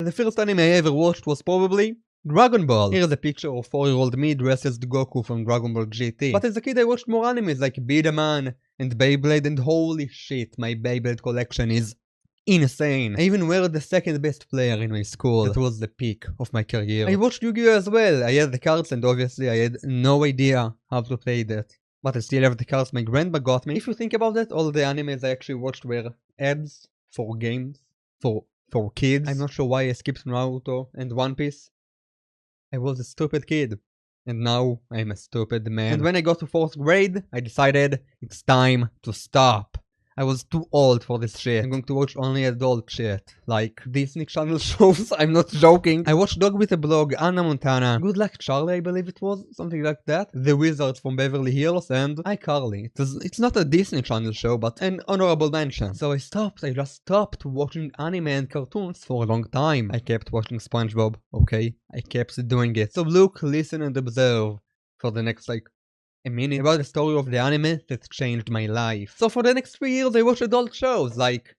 The first anime I ever watched was probably Dragon Ball. Here's a picture of 4-year-old me dressed as Goku from Dragon Ball GT. But as a kid I watched more animes like Bidaman and Beyblade, and holy shit, my Beyblade collection is insane. I even were the second best player in my school. That was the peak of my career. I watched Yu-Gi-Oh as well. I had the cards and obviously I had no idea how to play that. But I still have the cards my grandma got me. If you think about it, all the animes I actually watched were ads for games, for kids. I'm not sure why I skipped Naruto and One Piece. I was a stupid kid. And now I'm a stupid man. And when I got to 4th grade, I decided it's time to stop. I was too old for this shit. I'm going to watch only adult shit. Like Disney Channel shows, I'm not joking. I watched Dog with a Blog, Anna Montana, Good Luck Charlie I believe it was, something like that, The Wizards from Beverly Hills, and iCarly. It's not a Disney Channel show, but an honorable mention. So I just stopped watching anime and cartoons for a long time. I kept watching SpongeBob, okay? I kept doing it. So look, listen and observe for the next a minute about the story of the anime that changed my life. So for the next 3 years I watched adult shows like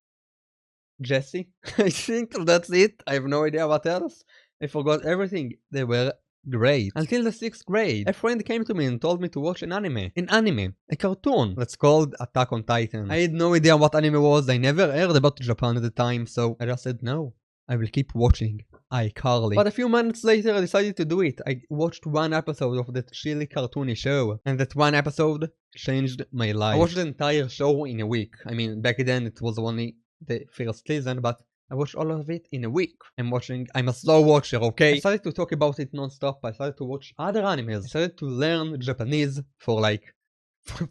Jessie. I think that's it. I have no idea what else. I forgot everything. They were great. Until the 6th grade, a friend came to me and told me to watch an anime. A cartoon that's called Attack on Titan. I had no idea what anime was. I never heard about Japan at the time, so I just said no. I will keep watching iCarly. But a few months later I decided to do it. I watched one episode of that chilly cartoony show, and that one episode changed my life. I watched the entire show in a week. I mean, back then it was only the first season, but I watched all of it in a week. I'm a slow watcher, okay? I started to talk about it non-stop. I started to watch other animes. I started to learn Japanese for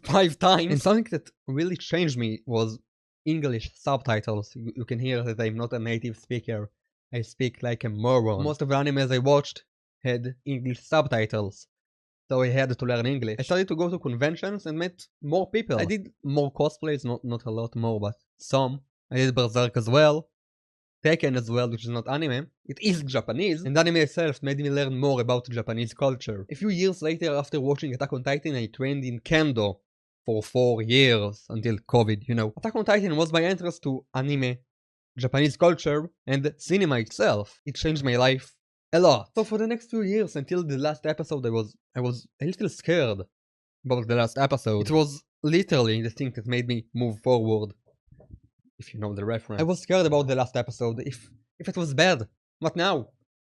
5 times. And something that really changed me was English subtitles. You can hear that I'm not a native speaker. I speak like a moron. Most of the animes I watched had English subtitles, so I had to learn English. I started to go to conventions and met more people. I did more cosplays, not a lot more, but some. I did Berserk as well, Tekken as well, which is not anime. It is Japanese, and anime itself made me learn more about Japanese culture. A few years later, after watching Attack on Titan, I trained in Kendo for 4 years, until COVID, you know. Attack on Titan was my entrance to anime, Japanese culture, and cinema itself. It changed my life a lot. So for the next few years, until the last episode, I was a little scared about the last episode. It was literally the thing that made me move forward, if you know the reference. I was scared about the last episode, if it was bad. What now?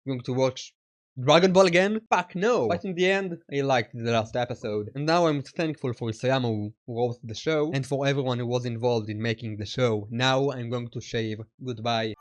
I'm going to watch Dragon Ball again? Fuck no! But in the end, I liked the last episode. And now I'm thankful for Isayama who wrote the show, and for everyone who was involved in making the show. Now I'm going to shave. Goodbye.